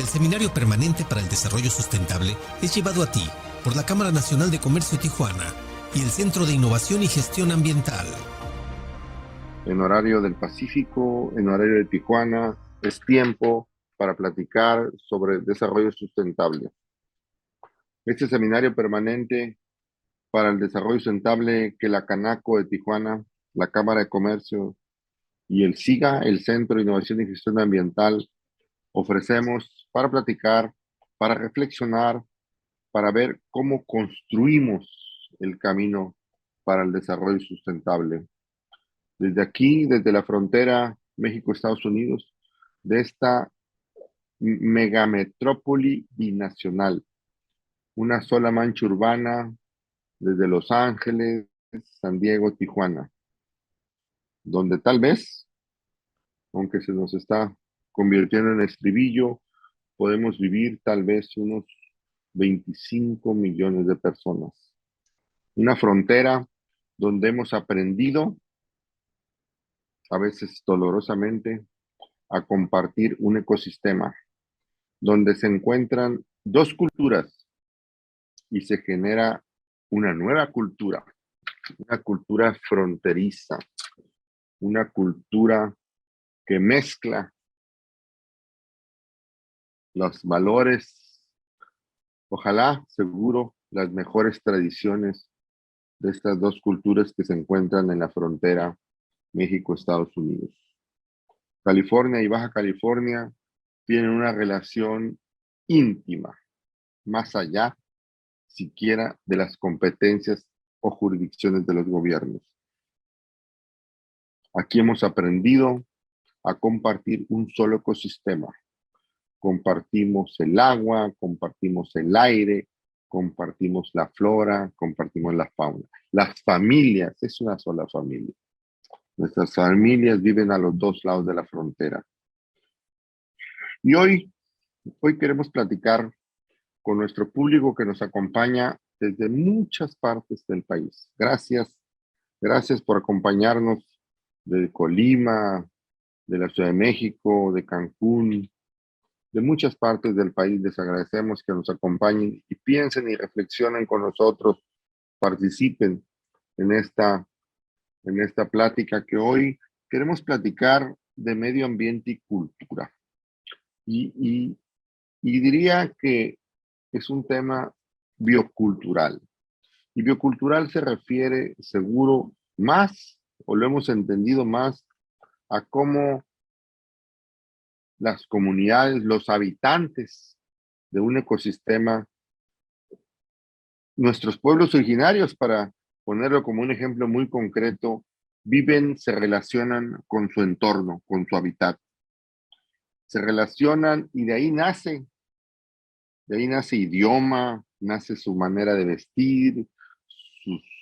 El Seminario Permanente para el Desarrollo Sustentable es llevado a ti por la Cámara Nacional de Comercio Tijuana y el Centro de Innovación y Gestión Ambiental. En horario del Pacífico, en horario de Tijuana, es tiempo para platicar sobre desarrollo sustentable. Este seminario permanente para el desarrollo sustentable que la Canaco de Tijuana, la Cámara de Comercio y el SIGA, el Centro de Innovación y Gestión Ambiental, ofrecemos para platicar, para reflexionar, para ver cómo construimos el camino para el desarrollo sustentable. Desde aquí, desde la frontera México-Estados Unidos, de esta megametrópoli binacional, una sola mancha urbana desde Los Ángeles, San Diego, Tijuana, donde tal vez, aunque se nos está convirtiendo en estribillo, podemos vivir tal vez unos 25 millones de personas. Una frontera donde hemos aprendido, a veces dolorosamente, a compartir un ecosistema, donde se encuentran dos culturas y se genera una nueva cultura, una cultura fronteriza, una cultura que mezcla los valores, ojalá, seguro, las mejores tradiciones de estas dos culturas que se encuentran en la frontera México-Estados Unidos. California y Baja California tienen una relación íntima, más allá siquiera de las competencias o jurisdicciones de los gobiernos. Aquí hemos aprendido a compartir un solo ecosistema. Compartimos el agua, compartimos el aire, compartimos la flora, compartimos la fauna. Las familias, es una sola familia. Nuestras familias viven a los dos lados de la frontera. Y hoy queremos platicar con nuestro público que nos acompaña desde muchas partes del país. Gracias por acompañarnos de Colima, de la Ciudad de México, de Cancún, de muchas partes del país. Les agradecemos que nos acompañen y piensen y reflexionen con nosotros, participen en esta plática que hoy queremos platicar de medio ambiente y cultura. Y diría que es un tema biocultural. Y biocultural se refiere seguro más, o lo hemos entendido más, a cómo las comunidades, los habitantes de un ecosistema, nuestros pueblos originarios, para ponerlo como un ejemplo muy concreto, viven, se relacionan con su entorno, con su hábitat. Se relacionan y de ahí nace idioma, nace su manera de vestir,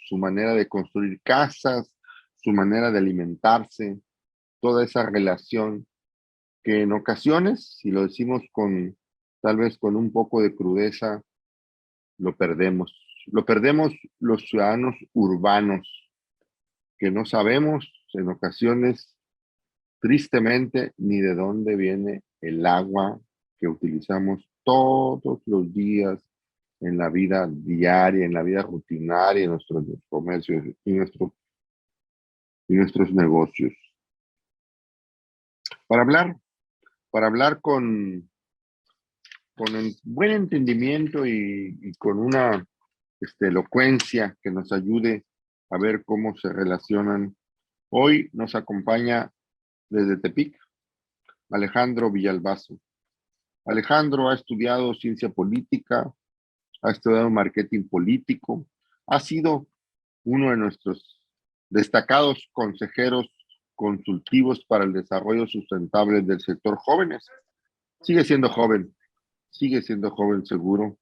su manera de construir casas, su manera de alimentarse, toda esa relación que en ocasiones, si lo decimos tal vez con un poco de crudeza, lo perdemos. Lo perdemos los ciudadanos urbanos, que no sabemos en ocasiones, tristemente, ni de dónde viene el agua que utilizamos todos los días en la vida diaria, en la vida rutinaria, en nuestros comercios y nuestros negocios. Para hablar con buen entendimiento y con una elocuencia que nos ayude a ver cómo se relacionan. Hoy nos acompaña desde Tepic Alejandro Villalbazo. Alejandro ha estudiado ciencia política, ha estudiado marketing político, ha sido uno de nuestros destacados consejeros consultivos para el desarrollo sustentable del sector jóvenes. Sigue siendo joven seguro.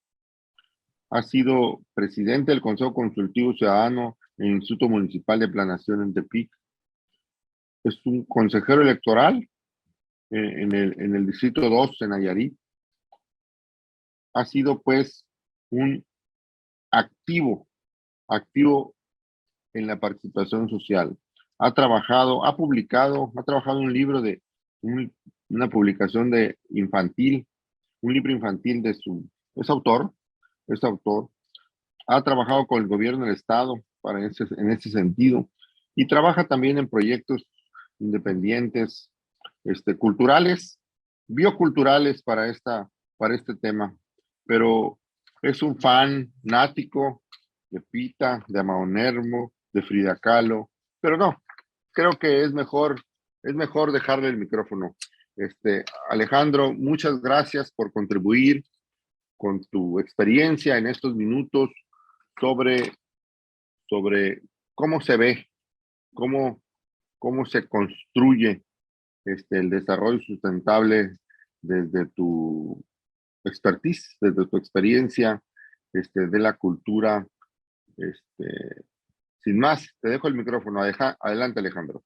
Ha sido presidente del Consejo Consultivo Ciudadano en el Instituto Municipal de Planeación en Tepic. Es un consejero electoral en el Distrito 2 en Nayarit. Ha sido pues un activo en la participación social. Ha trabajado un libro una publicación de infantil un libro infantil es autor, ha trabajado con el gobierno del estado en ese sentido y trabaja también en proyectos independientes, culturales, bioculturales para este tema, pero es un fan nático de Pita, de Amado Nervo, de Frida Kahlo, pero no, creo que es mejor dejarle el micrófono. Alejandro, muchas gracias por contribuir con tu experiencia en estos minutos sobre, sobre cómo se ve, cómo, cómo se construye el desarrollo sustentable desde tu expertise, desde tu experiencia de la cultura. Sin más, te dejo el micrófono. Adelante, Alejandro.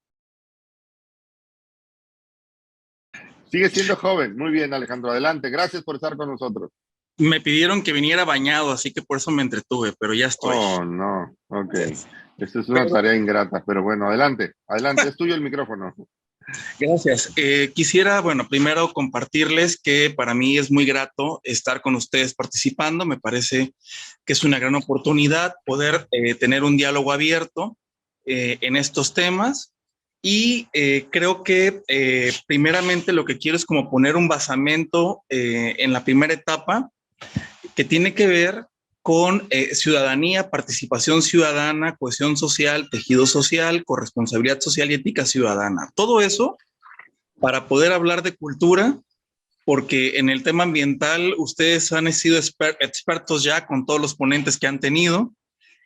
Sigue siendo joven. Muy bien, Alejandro. Adelante. Gracias por estar con nosotros. Me pidieron que viniera bañado, así que por eso me entretuve, pero ya estoy. Oh, no. Ok. Esta es una tarea ingrata, pero bueno, adelante. Adelante, es tuyo el micrófono. Gracias. Quisiera, bueno, primero compartirles que para mí es muy grato estar con ustedes participando. Me parece que es una gran oportunidad poder tener un diálogo abierto en estos temas. Y creo que primeramente lo que quiero es como poner un basamento en la primera etapa que tiene que ver con ciudadanía, participación ciudadana, cohesión social, tejido social, corresponsabilidad social y ética ciudadana. Todo eso para poder hablar de cultura, porque en el tema ambiental ustedes han sido expertos ya con todos los ponentes que han tenido,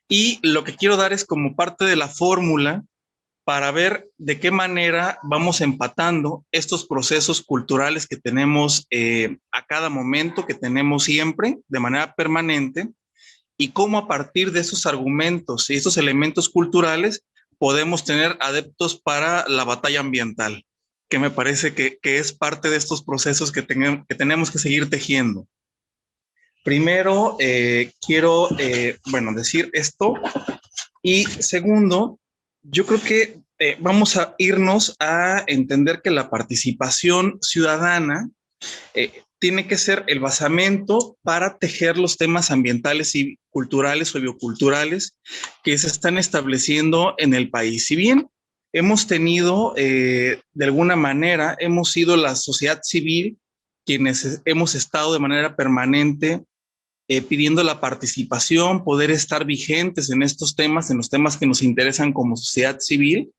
y lo que quiero dar es como parte de la fórmula para ver de qué manera vamos empatando estos procesos culturales que tenemos a cada momento, que tenemos siempre de manera permanente, y cómo a partir de esos argumentos y estos elementos culturales podemos tener adeptos para la batalla ambiental, que me parece que es parte de estos procesos que tenemos que seguir tejiendo. Primero, quiero, bueno, decir esto, y segundo, yo creo que vamos a irnos a entender que la participación ciudadana tiene que ser el basamento para tejer los temas ambientales y culturales o bioculturales que se están estableciendo en el país. Si bien hemos tenido, de alguna manera, hemos sido la sociedad civil quienes hemos estado de manera permanente pidiendo la participación, poder estar vigentes en estos temas, en los temas que nos interesan como sociedad civil,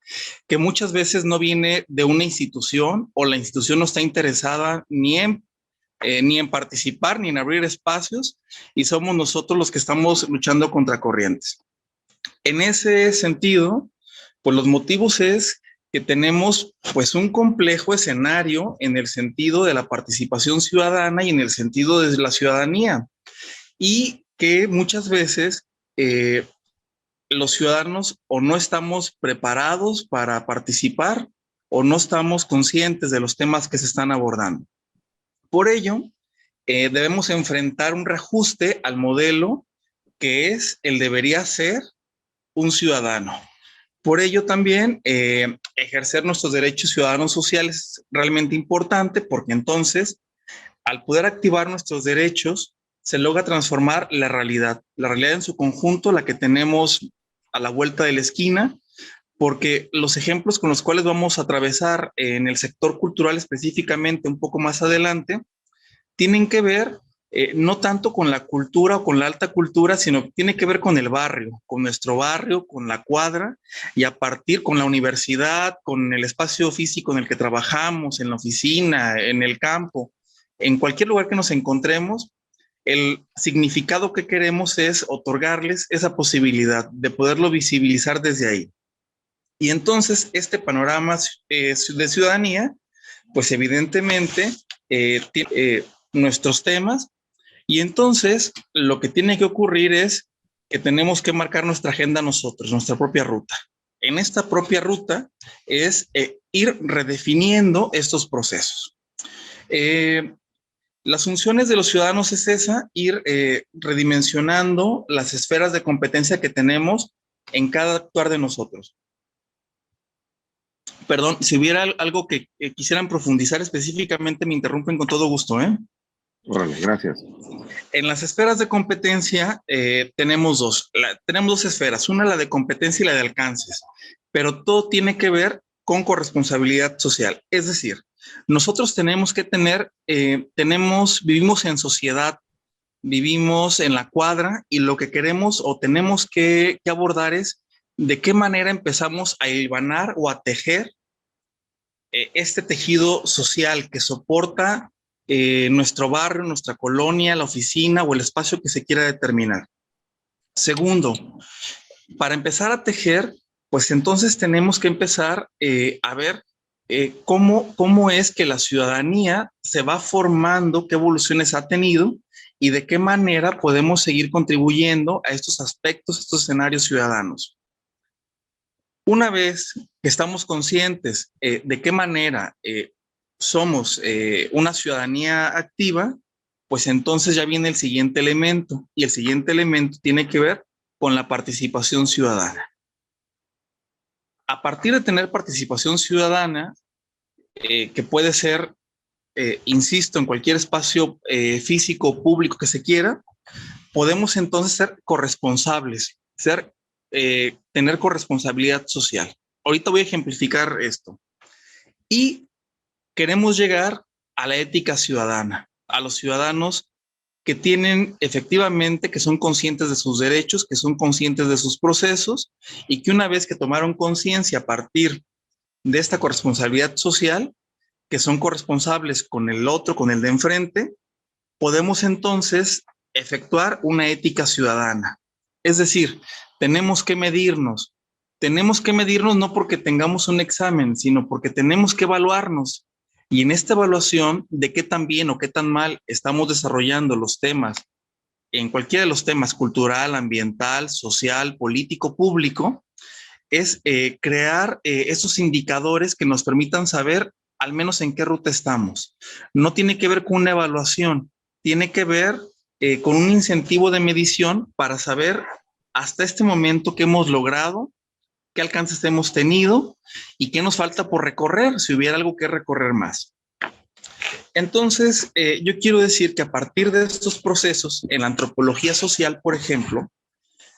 que muchas veces no viene de una institución o la institución no está interesada ni en participar, ni en abrir espacios, y somos nosotros los que estamos luchando contra corrientes. En ese sentido, pues los motivos es que tenemos pues un complejo escenario en el sentido de la participación ciudadana y en el sentido de la ciudadanía, y que muchas veces los ciudadanos o no estamos preparados para participar o no estamos conscientes de los temas que se están abordando. Por ello, debemos enfrentar un reajuste al modelo que es el debería ser un ciudadano. Por ello también ejercer nuestros derechos ciudadanos sociales es realmente importante, porque entonces al poder activar nuestros derechos se logra transformar la realidad en su conjunto, la que tenemos a la vuelta de la esquina, porque los ejemplos con los cuales vamos a atravesar en el sector cultural específicamente un poco más adelante tienen que ver no tanto con la cultura o con la alta cultura, sino tiene que ver con el barrio, con nuestro barrio, con la cuadra, y a partir con la universidad, con el espacio físico en el que trabajamos, en la oficina, en el campo, en cualquier lugar que nos encontremos. El significado que queremos es otorgarles esa posibilidad de poderlo visibilizar desde ahí. Y entonces este panorama de ciudadanía, pues evidentemente tiene nuestros temas, y entonces lo que tiene que ocurrir es que tenemos que marcar nuestra agenda nosotros, nuestra propia ruta. En esta propia ruta es ir redefiniendo estos procesos. Las funciones de los ciudadanos es esa, ir redimensionando las esferas de competencia que tenemos en cada actuar de nosotros. Perdón, si hubiera algo que quisieran profundizar específicamente, me interrumpen con todo gusto, ¿eh? Órale, gracias. En las esferas de competencia tenemos dos. Tenemos dos esferas, una la de competencia y la de alcances, pero todo tiene que ver con corresponsabilidad social. Es decir, nosotros tenemos que tener, vivimos en sociedad, vivimos en la cuadra y lo que queremos o tenemos que abordar es de qué manera empezamos a hilvanar o a tejer este tejido social que soporta nuestro barrio, nuestra colonia, la oficina o el espacio que se quiera determinar. Segundo, para empezar a tejer, pues entonces tenemos que empezar a ver cómo es que la ciudadanía se va formando, qué evoluciones ha tenido y de qué manera podemos seguir contribuyendo a estos aspectos, estos escenarios ciudadanos. Una vez que estamos conscientes de qué manera somos una ciudadanía activa, pues entonces ya viene el siguiente elemento y el siguiente elemento tiene que ver con la participación ciudadana. A partir de tener participación ciudadana, que puede ser, insisto, en cualquier espacio físico o público que se quiera, podemos entonces ser corresponsables, tener corresponsabilidad social. Ahorita voy a ejemplificar esto. Y queremos llegar a la ética ciudadana, a los ciudadanos que tienen efectivamente, que son conscientes de sus derechos, que son conscientes de sus procesos y que una vez que tomaron conciencia a partir de esta corresponsabilidad social, que son corresponsables con el otro, con el de enfrente, podemos entonces efectuar una ética ciudadana. Es decir, tenemos que medirnos no porque tengamos un examen, sino porque tenemos que evaluarnos. Y en esta evaluación de qué tan bien o qué tan mal estamos desarrollando los temas, en cualquiera de los temas, cultural, ambiental, social, político, público, es crear esos indicadores que nos permitan saber al menos en qué ruta estamos. No tiene que ver con una evaluación, tiene que ver con un incentivo de medición para saber hasta este momento qué hemos logrado, qué alcances hemos tenido y qué nos falta por recorrer, si hubiera algo que recorrer más. Entonces, yo quiero decir que a partir de estos procesos, en la antropología social, por ejemplo,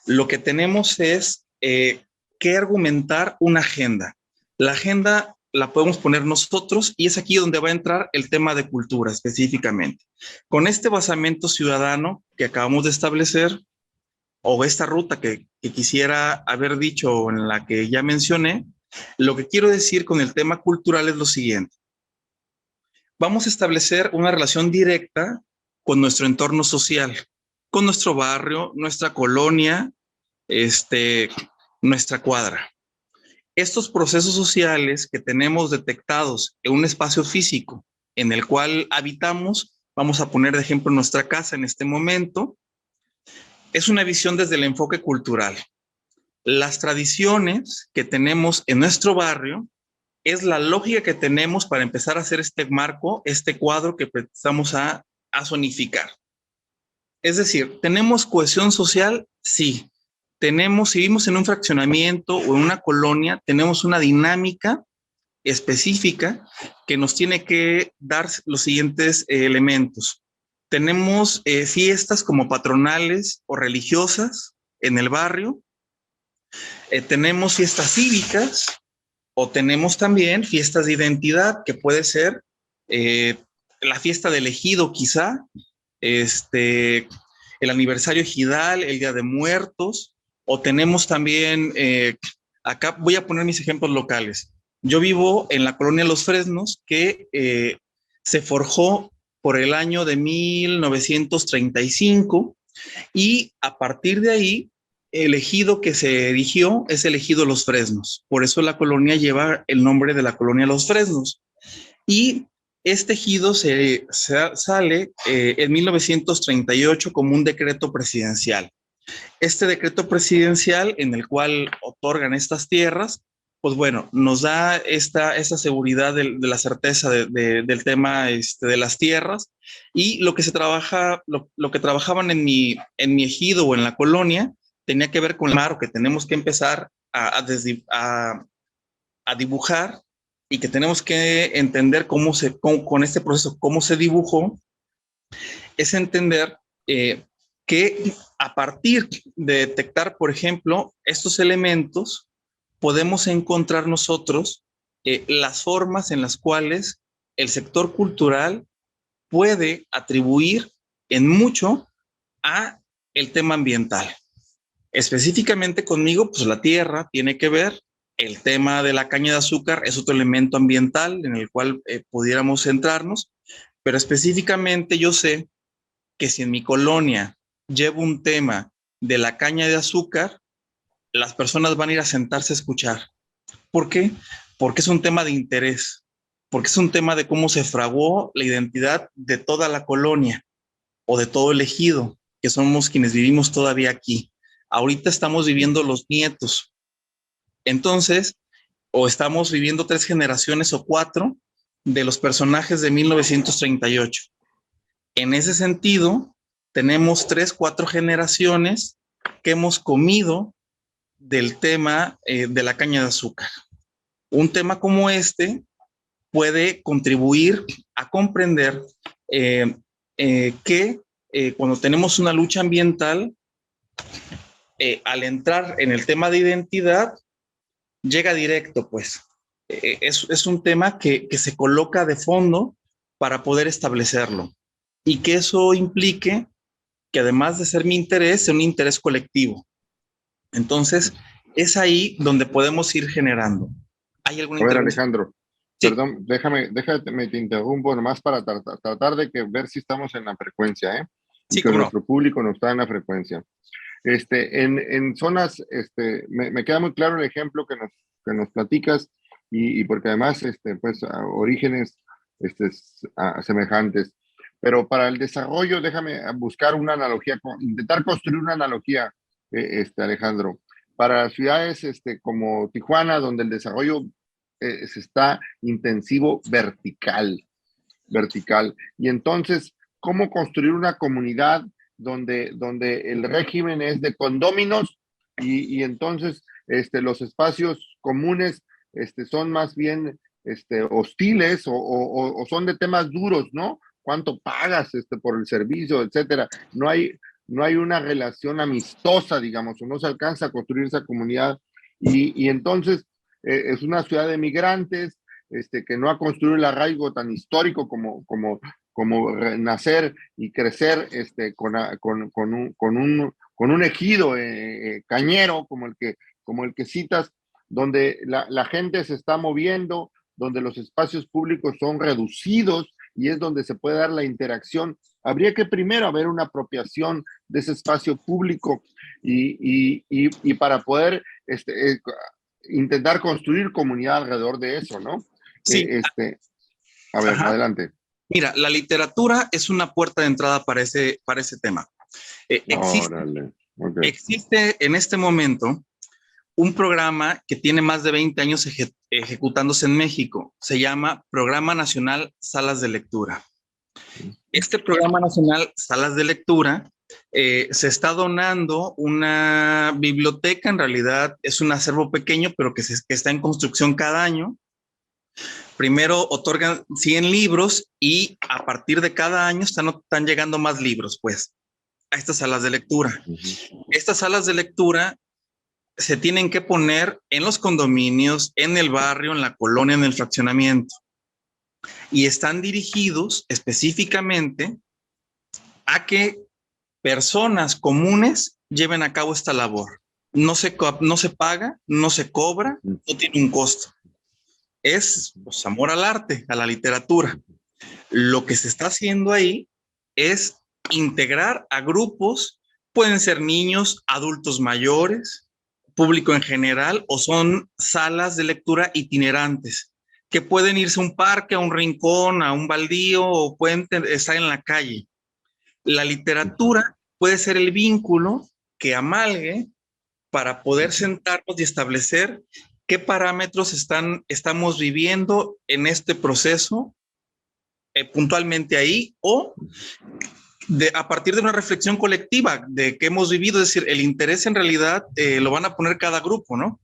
lo que tenemos es que argumentar una agenda. La agenda la podemos poner nosotros y es aquí donde va a entrar el tema de cultura específicamente. Con este basamento ciudadano que acabamos de establecer, o esta ruta que quisiera haber dicho en la que ya mencioné, lo que quiero decir con el tema cultural es lo siguiente. Vamos a establecer una relación directa con nuestro entorno social, con nuestro barrio, nuestra colonia, nuestra cuadra. Estos procesos sociales que tenemos detectados en un espacio físico en el cual habitamos, vamos a poner de ejemplo nuestra casa en este momento, es una visión desde el enfoque cultural. Las tradiciones que tenemos en nuestro barrio es la lógica que tenemos para empezar a hacer este marco, este cuadro que empezamos a zonificar. Es decir, ¿tenemos cohesión social? Sí. Si vivimos en un fraccionamiento o en una colonia, tenemos una dinámica específica que nos tiene que dar los siguientes elementos. Tenemos fiestas como patronales o religiosas en el barrio. Tenemos fiestas cívicas o tenemos también fiestas de identidad, que puede ser la fiesta del ejido quizá, el aniversario ejidal, el Día de Muertos, o tenemos también, acá voy a poner mis ejemplos locales. Yo vivo en la colonia Los Fresnos, que se forjó por el año de 1935 y a partir de ahí el ejido que se erigió es el ejido Los Fresnos. Por eso la colonia lleva el nombre de la colonia Los Fresnos. Y este ejido sale en 1938 como un decreto presidencial. Este decreto presidencial en el cual otorgan estas tierras, pues bueno, nos da esta seguridad de la certeza del tema de las tierras y lo que se trabaja, lo que trabajaban en mi ejido o en la colonia tenía que ver con el mar, que tenemos que empezar a dibujar y que tenemos que entender con este proceso, cómo se dibujó es entender que a partir de detectar, por ejemplo, estos elementos, podemos encontrar nosotros las formas en las cuales el sector cultural puede atribuir en mucho a el tema ambiental. Específicamente conmigo, pues la tierra tiene que ver, el tema de la caña de azúcar es otro elemento ambiental en el cual pudiéramos centrarnos, pero específicamente yo sé que si en mi colonia llevo un tema de la caña de azúcar, las personas van a ir a sentarse a escuchar. ¿Por qué? Porque es un tema de interés, porque es un tema de cómo se fraguó la identidad de toda la colonia o de todo el ejido, que somos quienes vivimos todavía aquí. Ahorita estamos viviendo los nietos. Entonces, o estamos viviendo 3 generaciones o 4 de los personajes de 1938. En ese sentido, tenemos 3, 4 generaciones que hemos comido del tema de la caña de azúcar. Un tema como este puede contribuir a comprender que cuando tenemos una lucha ambiental, al entrar en el tema de identidad, llega directo, pues. Es un tema que se coloca de fondo para poder establecerlo y que eso implique que además de ser mi interés, sea un interés colectivo. Entonces, es ahí donde podemos ir generando. ¿Hay alguna A ver, intervención? Alejandro, Sí. perdón, déjame, te interrumpo nomás para tratar de ver si estamos en la frecuencia, ¿eh? Y Sí, que cómo no. nuestro público no está en la frecuencia. En zonas, me queda muy claro el ejemplo que nos platicas y porque además, pues, orígenes semejantes. Pero para el desarrollo, déjame buscar una analogía, intentar construir una analogía, Alejandro. Para ciudades como Tijuana, donde el desarrollo se está intensivo vertical. Y entonces, ¿cómo construir una comunidad donde el régimen es de condóminos y entonces los espacios comunes son más bien hostiles o son de temas duros, ¿no? ¿Cuánto pagas por el servicio, etcétera? No hay una relación amistosa, digamos, o no se alcanza a construir esa comunidad. Y entonces es una ciudad de migrantes, que no ha construido el arraigo tan histórico como nacer y crecer con un ejido cañero como el que citas, donde la gente se está moviendo, donde los espacios públicos son reducidos y es donde se puede dar la interacción. Habría que primero haber una apropiación de ese espacio público y para poder intentar construir comunidad alrededor de eso, ¿no? Sí. A ver, Ajá. adelante. Mira, la literatura es una puerta de entrada para ese tema. Órale. Okay. Existe en este momento un programa que tiene más de 20 años ejecutándose en México. Se llama Programa Nacional Salas de Lectura. Este Programa Nacional Salas de Lectura se está donando una biblioteca, en realidad es un acervo pequeño, pero que está en construcción cada año. Primero otorgan 100 libros y a partir de cada año están llegando más libros, pues, a estas salas de lectura. Estas salas de lectura se tienen que poner en los condominios, en el barrio, en la colonia, en el fraccionamiento. Y están dirigidos específicamente a que personas comunes lleven a cabo esta labor. No se paga, no se cobra, no tiene un costo. Es pues, amor al arte, a la literatura. Lo que se está haciendo ahí es integrar a grupos, pueden ser niños, adultos mayores, público en general, o son salas de lectura itinerantes, que pueden irse a un parque, a un rincón, a un baldío, o pueden estar en la calle. La literatura puede ser el vínculo que amalgue para poder sentarnos y establecer qué parámetros estamos viviendo en este proceso puntualmente ahí o a partir de una reflexión colectiva de que hemos vivido, es decir, el interés en realidad lo van a poner cada grupo, ¿no?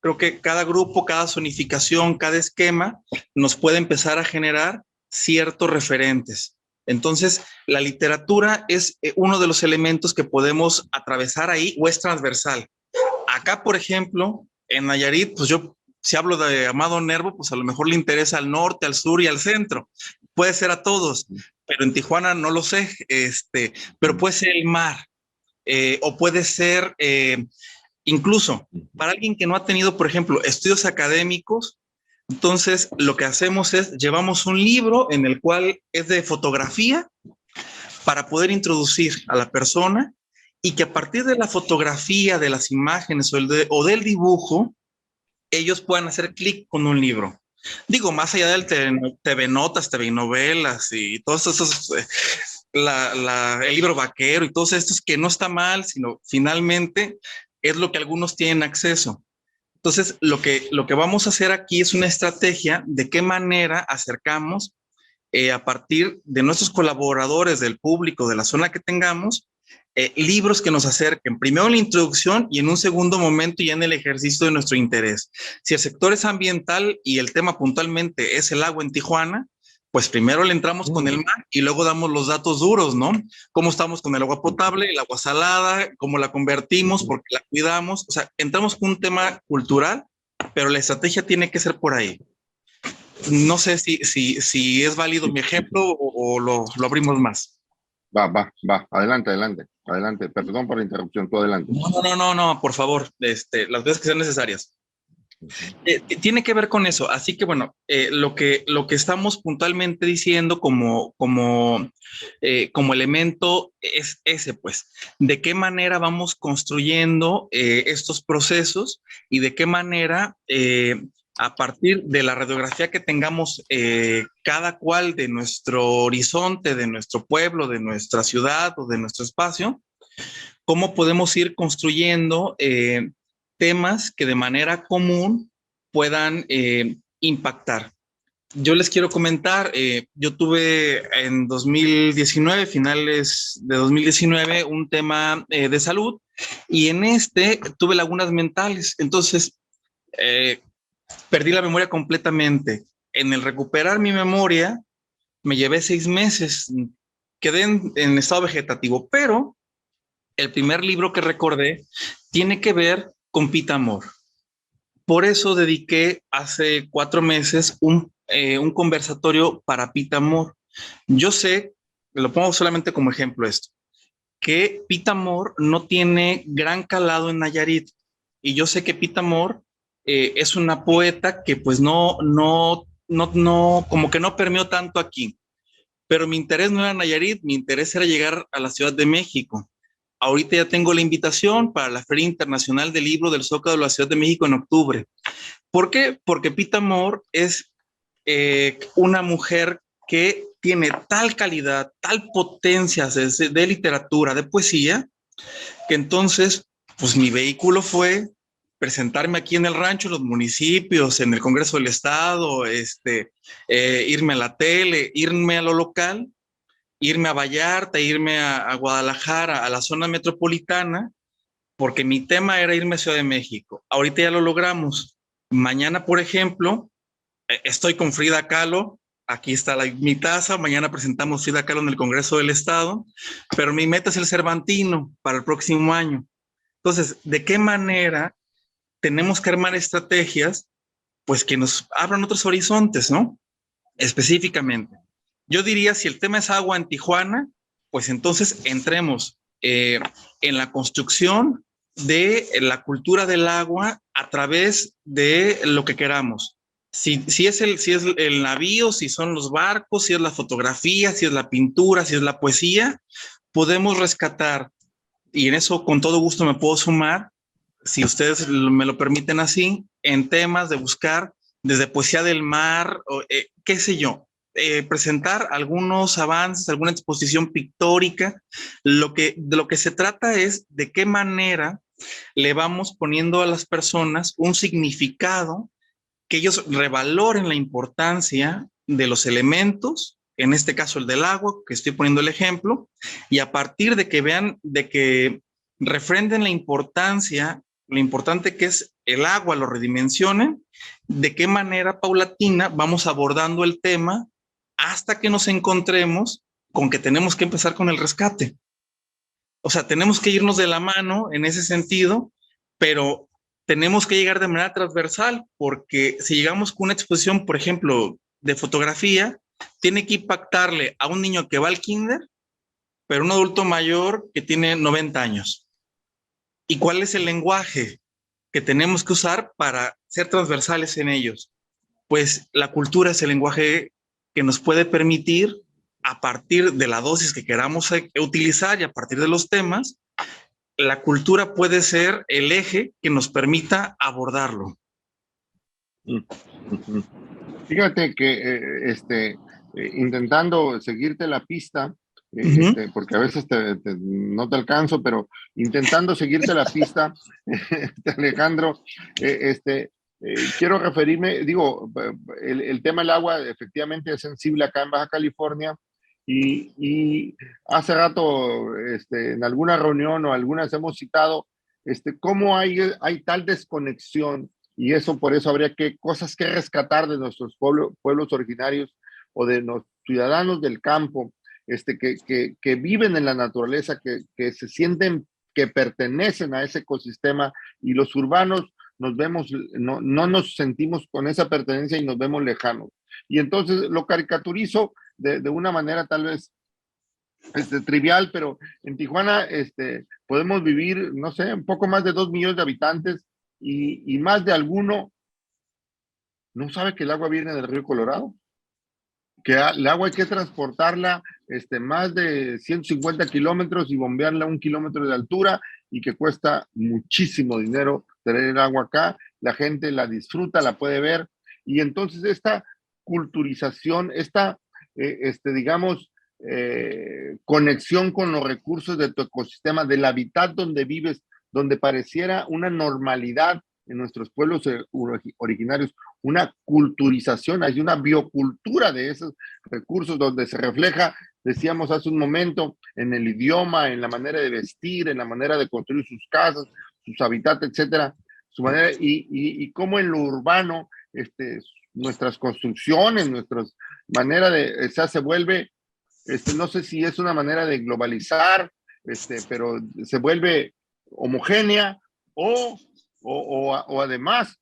Creo que cada grupo, cada zonificación, cada esquema nos puede empezar a generar ciertos referentes. Entonces, la literatura es uno de los elementos que podemos atravesar ahí o es transversal. Acá, por ejemplo, en Nayarit, pues yo, si hablo de Amado Nervo, pues a lo mejor le interesa al norte, al sur y al centro. Puede ser a todos, pero en Tijuana no lo sé, pero puede ser el mar, o puede ser incluso para alguien que no ha tenido, por ejemplo, estudios académicos. Entonces, lo que hacemos es llevamos un libro en el cual es de fotografía para poder introducir a la persona y que a partir de la fotografía, de las imágenes o del dibujo, ellos puedan hacer clic con un libro. Digo, más allá del TV Notas, TV Novelas y todos esos, el libro vaquero y todos estos, que no está mal, sino finalmente es lo que algunos tienen acceso. Entonces, lo que vamos a hacer aquí es una estrategia de qué manera acercamos a partir de nuestros colaboradores, del público, de la zona que tengamos, libros que nos acerquen, primero en la introducción y en un segundo momento ya en el ejercicio de nuestro interés. Si el sector es ambiental y el tema puntualmente es el agua en Tijuana, pues primero le entramos con el mar y luego damos los datos duros, ¿no? Cómo estamos con el agua potable, el agua salada, cómo la convertimos, por qué la cuidamos. O sea, entramos con un tema cultural, pero la estrategia tiene que ser por ahí. No sé si es válido mi ejemplo o lo abrimos más. Va. Adelante. Perdón por la interrupción, tú adelante. No, por favor, las veces que sean necesarias. Tiene que ver con eso. Así que bueno, lo que estamos puntualmente diciendo como elemento es ese, pues, de qué manera vamos construyendo estos procesos y de qué manera a partir de la radiografía que tengamos cada cual de nuestro horizonte, de nuestro pueblo, de nuestra ciudad o de nuestro espacio, cómo podemos ir construyendo temas que de manera común puedan impactar. Yo les quiero comentar, yo tuve en 2019, finales de 2019, un tema de salud y en tuve lagunas mentales. Entonces, perdí la memoria completamente. En el recuperar mi memoria, me llevé 6 meses, quedé en estado vegetativo, pero el primer libro que recordé tiene que ver con Pita Amor. Por eso dediqué hace 4 meses un conversatorio para Pita Amor. Yo sé, lo pongo solamente como ejemplo esto, que Pita Amor no tiene gran calado en Nayarit. Y yo sé que Pita Amor es una poeta que pues no, como que no permeó tanto aquí. Pero mi interés no era Nayarit, mi interés era llegar a la Ciudad de México. Ahorita ya tengo la invitación para la Feria Internacional del Libro del Zócalo de la Ciudad de México en octubre. ¿Por qué? Porque Pita Amor es una mujer que tiene tal calidad, tal potencia de literatura, de poesía, que entonces, pues mi vehículo fue presentarme aquí en el rancho, en los municipios, en el Congreso del Estado, irme a la tele, irme a lo local, irme a Vallarta, irme a Guadalajara, a la zona metropolitana, porque mi tema era irme a Ciudad de México. Ahorita ya lo logramos. Mañana, por ejemplo, estoy con Frida Kahlo. Aquí está mi taza. Mañana presentamos Frida Kahlo en el Congreso del Estado, pero mi meta es el Cervantino para el próximo año. Entonces, ¿de qué manera tenemos que armar estrategias pues que nos abran otros horizontes, ¿no? Específicamente. Yo diría, si el tema es agua en Tijuana, pues entonces entremos en la construcción de la cultura del agua a través de lo que queramos. Si es el navío, si son los barcos, si es la fotografía, si es la pintura, si es la poesía, podemos rescatar, y en eso con todo gusto me puedo sumar, si ustedes me lo permiten así, en temas de buscar desde poesía del mar, qué sé yo, presentar algunos avances, alguna exposición pictórica. De lo que se trata es de qué manera le vamos poniendo a las personas un significado, que ellos revaloren la importancia de los elementos, en este caso el del agua, que estoy poniendo el ejemplo, y a partir de que vean, de que refrenden la importancia, lo importante que es el agua, lo redimensionen, de qué manera paulatina vamos abordando el tema hasta que nos encontremos con que tenemos que empezar con el rescate. O sea, tenemos que irnos de la mano en ese sentido, pero tenemos que llegar de manera transversal, porque si llegamos con una exposición, por ejemplo, de fotografía, tiene que impactarle a un niño que va al kinder, pero un adulto mayor que tiene 90 años. ¿Y cuál es el lenguaje que tenemos que usar para ser transversales en ellos? Pues la cultura es el lenguaje que nos puede permitir, a partir de la dosis que queramos utilizar y a partir de los temas, la cultura puede ser el eje que nos permita abordarlo. Fíjate que intentando seguirte la pista, porque a veces no te alcanzo, pero intentando seguirte la pista, Alejandro, quiero referirme, digo, el tema del agua efectivamente es sensible acá en Baja California, y hace rato en alguna reunión o algunas hemos citado cómo hay tal desconexión, y eso por eso habría cosas que rescatar de nuestros pueblos originarios o de los ciudadanos del campo, que viven en la naturaleza, que se sienten que pertenecen a ese ecosistema, y los urbanos nos vemos, no nos sentimos con esa pertenencia y nos vemos lejanos. Y entonces lo caricaturizo de una manera tal vez trivial, pero en Tijuana podemos vivir, no sé, un poco más de 2 millones de habitantes, y más de alguno no sabe que el agua viene del río Colorado, que el agua hay que transportarla más de 150 kilómetros y bombearla a 1 kilómetro de altura, y que cuesta muchísimo dinero tener agua acá. La gente la disfruta, la puede ver, y entonces esta culturización, digamos, conexión con los recursos de tu ecosistema, del hábitat donde vives, donde pareciera una normalidad en nuestros pueblos originarios, una culturización, hay una biocultura de esos recursos donde se refleja, decíamos hace un momento, en el idioma, en la manera de vestir, en la manera de construir sus casas, sus hábitats, etcétera, su manera, y cómo en lo urbano, nuestras construcciones, nuestra manera de, se vuelve, no sé si es una manera de globalizar, pero se vuelve homogénea, o además,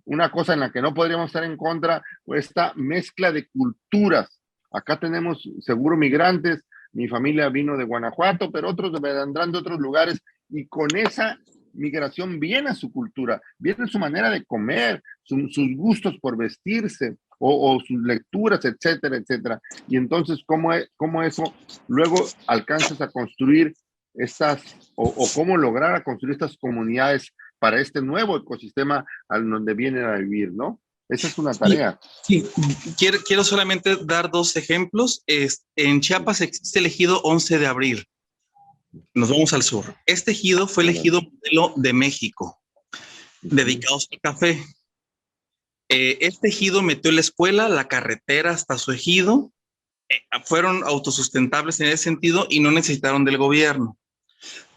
una cosa en la que no podríamos estar en contra, esta mezcla de culturas. Acá tenemos seguro migrantes, mi familia vino de Guanajuato, pero otros vendrán de otros lugares, y con esa migración viene su cultura, viene su manera de comer, sus gustos por vestirse, o sus lecturas, etcétera, etcétera. Y entonces, ¿cómo eso luego alcanzas a construir o cómo lograr a construir estas comunidades para este nuevo ecosistema al donde vienen a vivir, ¿no? Esa es una tarea. Sí. Quiero solamente dar 2 ejemplos. En Chiapas existe el ejido 11 de abril. Nos vamos al sur. Este ejido fue el ejido modelo de México, dedicados al café. Este ejido metió la escuela, la carretera hasta su ejido, fueron autosustentables en ese sentido y no necesitaron del gobierno.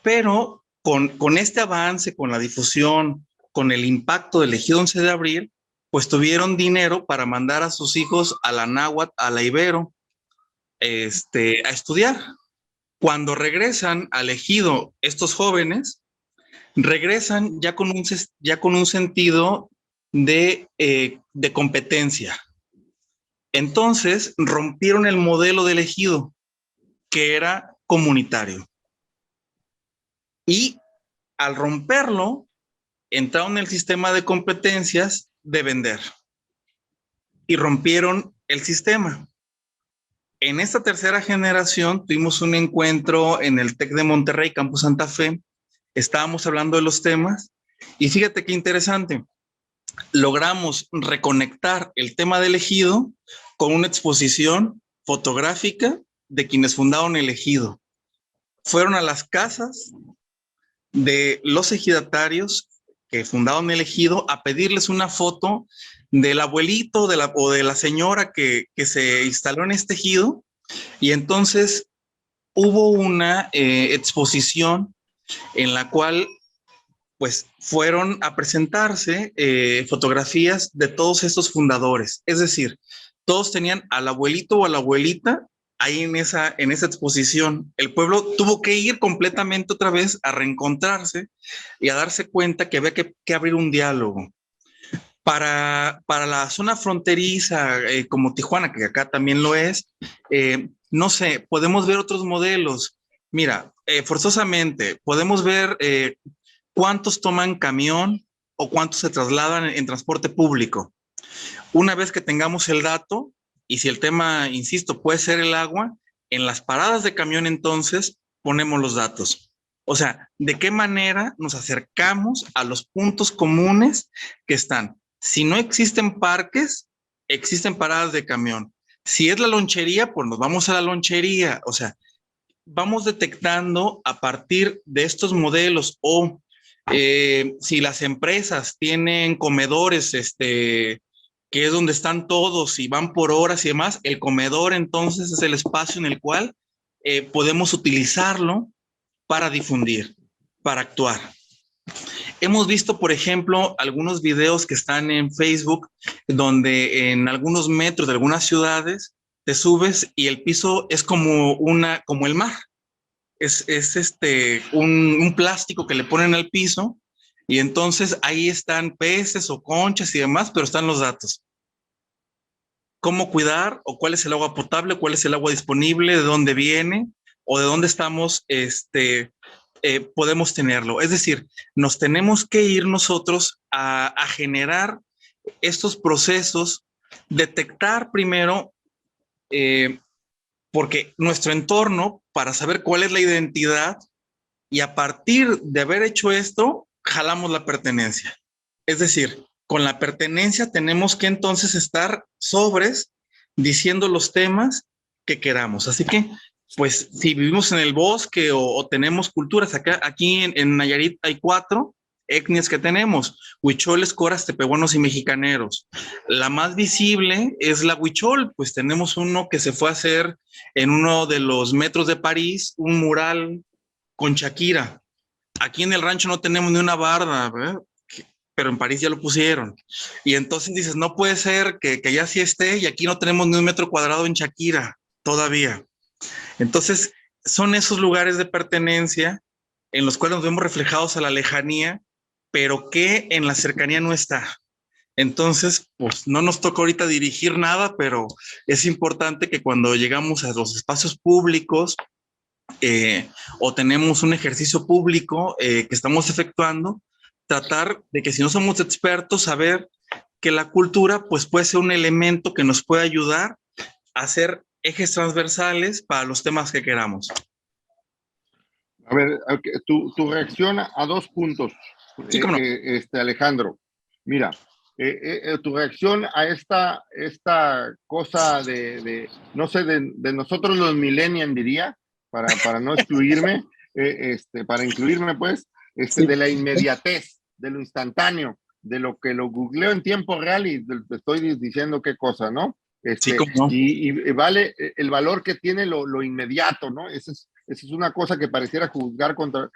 Pero con este avance, con la difusión, con el impacto del ejido 11 de abril, pues tuvieron dinero para mandar a sus hijos a la Náhuatl, a la Ibero, a estudiar. Cuando regresan al ejido, estos jóvenes regresan ya con un sentido de competencia. Entonces rompieron el modelo del ejido, que era comunitario. Y al romperlo, entraron en el sistema de competencias de vender. Y rompieron el sistema. En esta tercera generación tuvimos un encuentro en el TEC de Monterrey, Campus Santa Fe. Estábamos hablando de los temas. Y fíjate qué interesante. Logramos reconectar el tema del ejido con una exposición fotográfica de quienes fundaron el ejido. Fueron a las casas de los ejidatarios que fundaron el ejido a pedirles una foto del abuelito o de la señora que se instaló en este ejido, y entonces hubo una exposición en la cual pues fueron a presentarse fotografías de todos estos fundadores. Es decir, todos tenían al abuelito o a la abuelita ahí en esa exposición. El pueblo tuvo que ir completamente otra vez a reencontrarse y a darse cuenta que había que abrir un diálogo. Para la zona fronteriza, como Tijuana, que acá también lo es, no sé, podemos ver otros modelos. Mira, forzosamente, podemos ver cuántos toman camión o cuántos se trasladan en transporte público. Una vez que tengamos el dato, y si el tema, insisto, puede ser el agua, en las paradas de camión entonces ponemos los datos. O sea, ¿de qué manera nos acercamos a los puntos comunes que están? Si no existen parques, existen paradas de camión. Si es la lonchería, pues nos vamos a la lonchería. O sea, vamos detectando a partir de estos modelos o si las empresas tienen comedores, que es donde están todos y van por horas y demás, el comedor entonces es el espacio en el cual podemos utilizarlo para difundir, para actuar. Hemos visto, por ejemplo, algunos videos que están en Facebook donde en algunos metros de algunas ciudades te subes y el piso es como el mar. Es un plástico que le ponen al piso y entonces ahí están peces o conchas y demás, pero están los datos. Cómo cuidar o cuál es el agua potable, cuál es el agua disponible, de dónde viene o de dónde estamos, podemos tenerlo. Es decir, nos tenemos que ir nosotros a generar estos procesos, detectar primero, porque nuestro entorno, para saber cuál es la identidad, y a partir de haber hecho esto, jalamos la pertenencia. Es decir, con la pertenencia tenemos que entonces estar sobres diciendo los temas que queramos. Así que, pues, si vivimos en el bosque o tenemos culturas, aquí en Nayarit hay 4 etnias que tenemos: huicholes, coras, tepehuanos y mexicaneros. La más visible es la huichol, pues tenemos uno que se fue a hacer en uno de los metros de París, un mural con Shakira. Aquí en el rancho no tenemos ni una barda, ¿verdad? Pero en París ya lo pusieron. Y entonces dices, no puede ser que ya sí esté y aquí no tenemos ni un metro cuadrado en Shakira todavía. Entonces, son esos lugares de pertenencia en los cuales nos vemos reflejados a la lejanía, pero que en la cercanía no está. Entonces, pues no nos toca ahorita dirigir nada, pero es importante que cuando llegamos a los espacios públicos o tenemos un ejercicio público que estamos efectuando, tratar de que si no somos expertos, saber que la cultura pues puede ser un elemento que nos puede ayudar a hacer ejes transversales para los temas que queramos. A ver, tu reacción a 2 puntos, Sí, cómo no. Alejandro. Mira, tu reacción a esta cosa no sé, de nosotros los millennials, diría, para no excluirme, para incluirme, pues, Sí. de la inmediatez, de lo instantáneo, de lo que lo googleo en tiempo real y te estoy diciendo qué cosa, ¿no? Sí, cómo no. Y vale el valor que tiene lo inmediato, ¿no? Esa es una cosa que pareciera juzgar contra,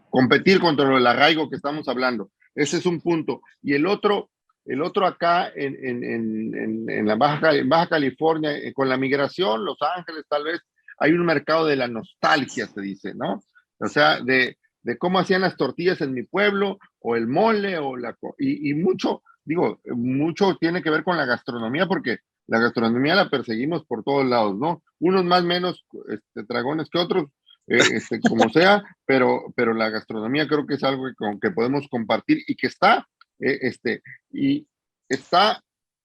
competir contra el arraigo que estamos hablando. Ese es un punto. Y el otro acá en la Baja California, con la migración, Los Ángeles tal vez, hay un mercado de la nostalgia, se dice, ¿no? O sea, de cómo hacían las tortillas en mi pueblo, o el mole, y mucho tiene que ver con la gastronomía, porque la gastronomía la perseguimos por todos lados, ¿no? Unos más menos dragones que otros, como sea, pero la gastronomía creo que es algo que podemos compartir y que está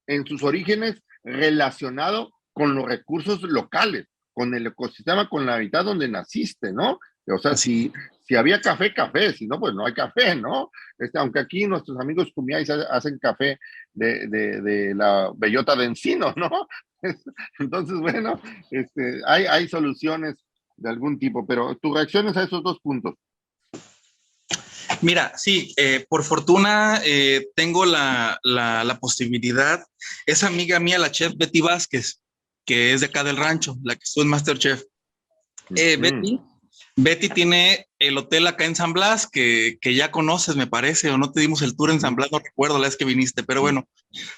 en sus orígenes relacionado con los recursos locales, con el ecosistema, con la hábitat donde naciste, ¿no? O sea, si había café, si no, pues no hay café, ¿no? Aunque aquí nuestros amigos Kumiais hacen café de la bellota de encino, ¿no? Entonces, bueno, hay soluciones de algún tipo, pero tus reacciones a esos 2 puntos. Mira, sí, por fortuna tengo la posibilidad. Es amiga mía, la chef Betty Vázquez, que es de acá del rancho, la que estuvo en MasterChef. Betty tiene el hotel acá en San Blas, que ya conoces, me parece, o no te dimos el tour en San Blas, no recuerdo la vez que viniste, pero bueno,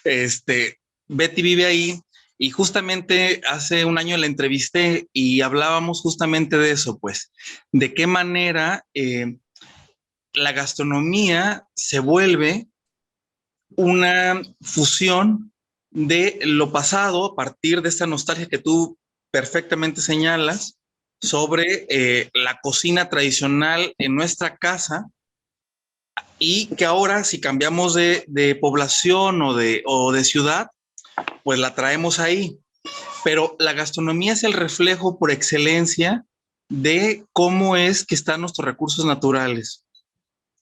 Betty vive ahí Y justamente hace un año la entrevisté y hablábamos justamente de eso, pues, de qué manera la gastronomía se vuelve una fusión de lo pasado a partir de esta nostalgia que tú perfectamente señalas sobre la cocina tradicional en nuestra casa, y que ahora si cambiamos de población o de ciudad, pues la traemos ahí. Pero la gastronomía es el reflejo por excelencia de cómo es que están nuestros recursos naturales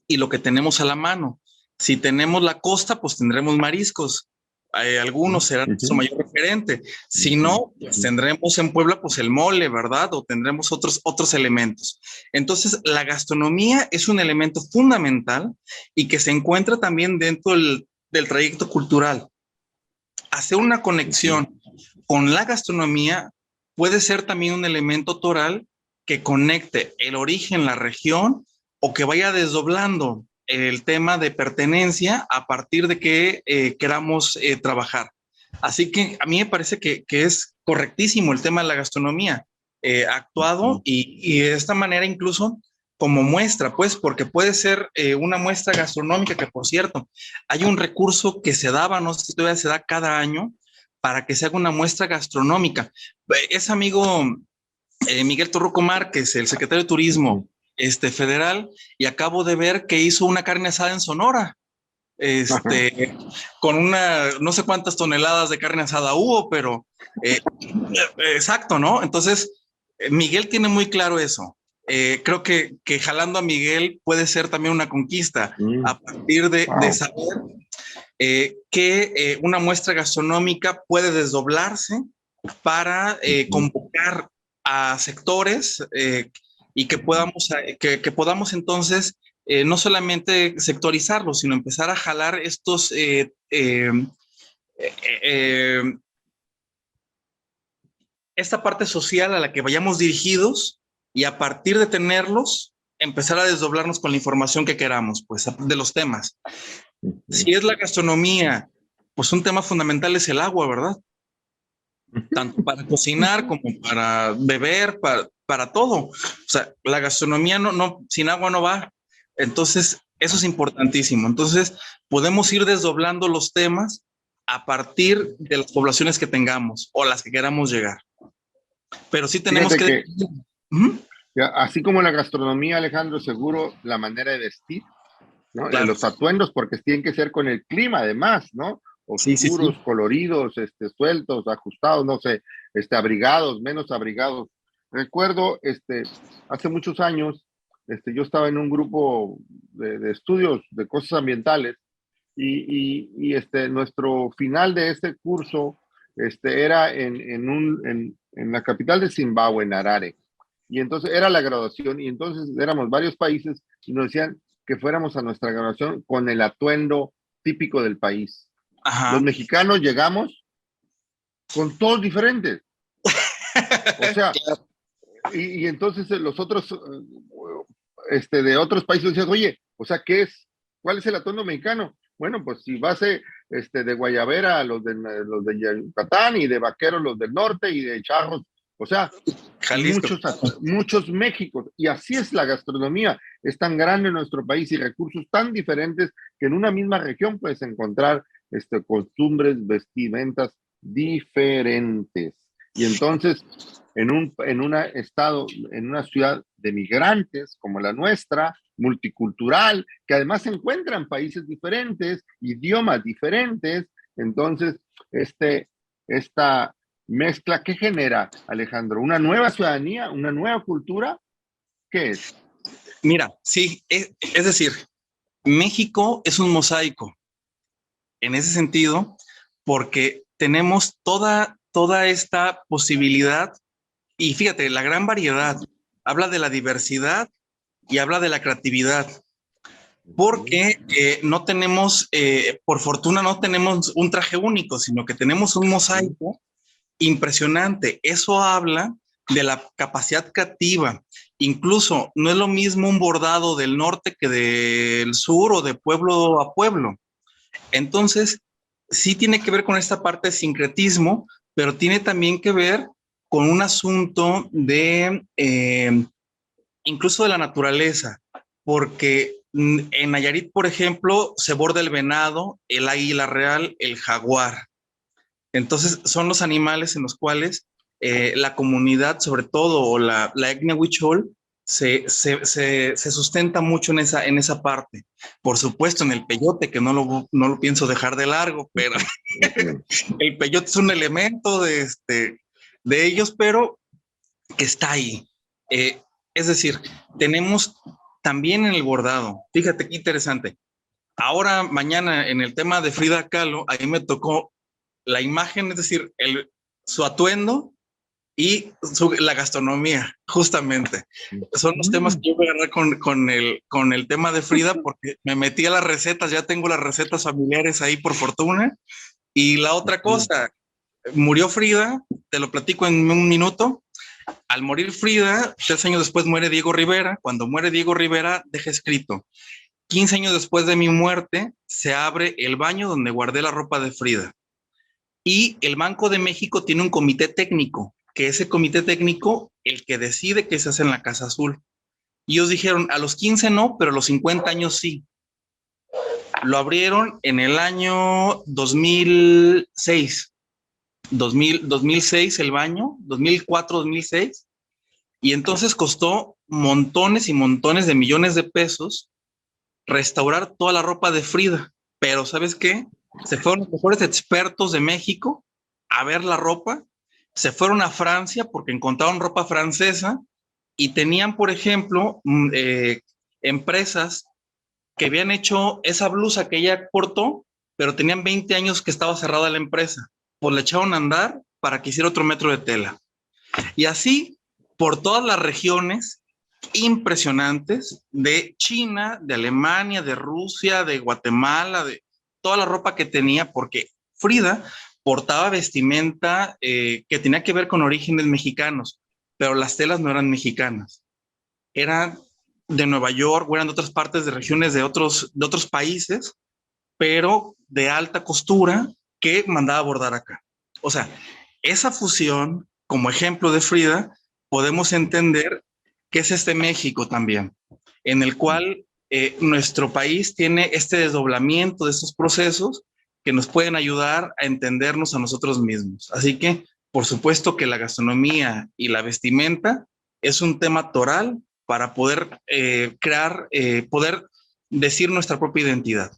y lo que tenemos a la mano. Si tenemos la costa, pues tendremos mariscos. Algunos serán su mayor referente. Si no, pues tendremos en Puebla pues el mole, ¿verdad? O tendremos otros elementos. Entonces, la gastronomía es un elemento fundamental y que se encuentra también dentro del trayecto cultural. Hacer una conexión con la gastronomía puede ser también un elemento toral que conecte el origen, la región, o que vaya desdoblando el tema de pertenencia a partir de que queramos trabajar. Así que a mí me parece que es correctísimo el tema de la gastronomía actuado y de esta manera incluso como muestra, pues, porque puede ser una muestra gastronómica que, por cierto, hay un recurso que se daba, no sé si todavía se da cada año, para que se haga una muestra gastronómica. Es amigo Miguel Torruco Márquez, el secretario de Turismo federal, y acabo de ver que hizo una carne asada en Sonora, con no sé cuántas toneladas de carne asada hubo, pero exacto, ¿no? Entonces, Miguel tiene muy claro eso. Creo que jalando a Miguel puede ser también una conquista a partir de saber que una muestra gastronómica puede desdoblarse para convocar a sectores y que podamos entonces no solamente sectorizarlos, sino empezar a jalar estos esta parte social a la que vayamos dirigidos, y a partir de tenerlos empezar a desdoblarnos con la información que queramos, pues, de los temas. Si es la gastronomía, pues un tema fundamental es el agua, ¿verdad? Tanto para cocinar como para beber, para todo. O sea, la gastronomía sin agua no va. Entonces, eso es importantísimo. Entonces, podemos ir desdoblando los temas a partir de las poblaciones que tengamos o las que queramos llegar. Pero sí tenemos que... Así como la gastronomía, Alejandro, seguro la manera de vestir, ¿no? Claro. Los atuendos, porque tienen que ser con el clima, además, ¿no? Oscuros, sí. Coloridos, sueltos, ajustados, no sé, abrigados, menos abrigados. Recuerdo, hace muchos años, yo estaba en un grupo de estudios de cosas ambientales y nuestro final de este curso era en la capital de Zimbabue, en Harare. Y entonces era la graduación y entonces éramos varios países y nos decían que fuéramos a nuestra graduación con el atuendo típico del país. Ajá. Los mexicanos llegamos con todos diferentes. O sea, y entonces los otros de otros países decían, oye, o sea, ¿cuál es el atuendo mexicano? Bueno, pues si vas de guayabera los de Yucatán y de vaqueros los del norte y de charros, o sea, muchos Méxicos. Y así es la gastronomía. Es tan grande en nuestro país y recursos tan diferentes que en una misma región puedes encontrar costumbres, vestimentas diferentes. Y entonces, en una ciudad de migrantes como la nuestra, multicultural, que además se encuentra en países diferentes, idiomas diferentes, entonces, esta mezcla, ¿qué genera, Alejandro? ¿Una nueva ciudadanía? ¿Una nueva cultura? ¿Qué es? Mira, sí, es decir, México es un mosaico en ese sentido, porque tenemos toda esta posibilidad y fíjate, la gran variedad habla de la diversidad y habla de la creatividad, porque no tenemos, por fortuna no tenemos un traje único, sino que tenemos un mosaico impresionante. Eso habla de la capacidad creativa. Incluso no es lo mismo un bordado del norte que del sur o de pueblo a pueblo. Entonces, sí tiene que ver con esta parte de sincretismo, pero tiene también que ver con un asunto de incluso de la naturaleza, porque en Nayarit, por ejemplo, se borda el venado, el águila real, el jaguar. Entonces, son los animales en los cuales la comunidad, sobre todo, o la etnia Huichol, se sustenta mucho en esa parte. Por supuesto, en el peyote, que no lo pienso dejar de largo, pero el peyote es un elemento de ellos, pero que está ahí. Es decir, tenemos también en el bordado, fíjate qué interesante. Ahora, mañana, en el tema de Frida Kahlo, ahí me tocó la imagen, es decir, su atuendo y la gastronomía, justamente. Son los temas que yo voy a agarrar con el tema de Frida, porque me metí a las recetas, ya tengo las recetas familiares ahí por fortuna. Y la otra cosa, murió Frida, te lo platico en un minuto. Al morir Frida, 3 años después muere Diego Rivera. Cuando muere Diego Rivera, deja escrito: 15 años después de mi muerte, se abre el baño donde guardé la ropa de Frida. Y el Banco de México tiene un comité técnico, que ese comité técnico, el que decide qué se hace en la Casa Azul. Y ellos dijeron, a los 15 no, pero a los 50 años sí. Lo abrieron en el año 2006. 2006 el baño, 2004, 2006. Y entonces costó montones y montones de millones de pesos restaurar toda la ropa de Frida. Pero ¿sabes qué? Se fueron los mejores expertos de México a ver la ropa, se fueron a Francia porque encontraron ropa francesa y tenían, por ejemplo, empresas que habían hecho esa blusa que ella portó, pero tenían 20 años que estaba cerrada la empresa. Pues le echaron a andar para que hiciera otro metro de tela. Y así, por todas las regiones impresionantes de China, de Alemania, de Rusia, de Guatemala, de toda la ropa que tenía, porque Frida portaba vestimenta que tenía que ver con orígenes mexicanos, pero las telas no eran mexicanas. Eran de Nueva York, eran de otras partes de regiones de otros países, pero de alta costura que mandaba a bordar acá. O sea, esa fusión, como ejemplo de Frida, podemos entender que es México también, en el cual nuestro país tiene este desdoblamiento de estos procesos que nos pueden ayudar a entendernos a nosotros mismos. Así que, por supuesto que la gastronomía y la vestimenta es un tema toral para poder crear, poder decir nuestra propia identidad.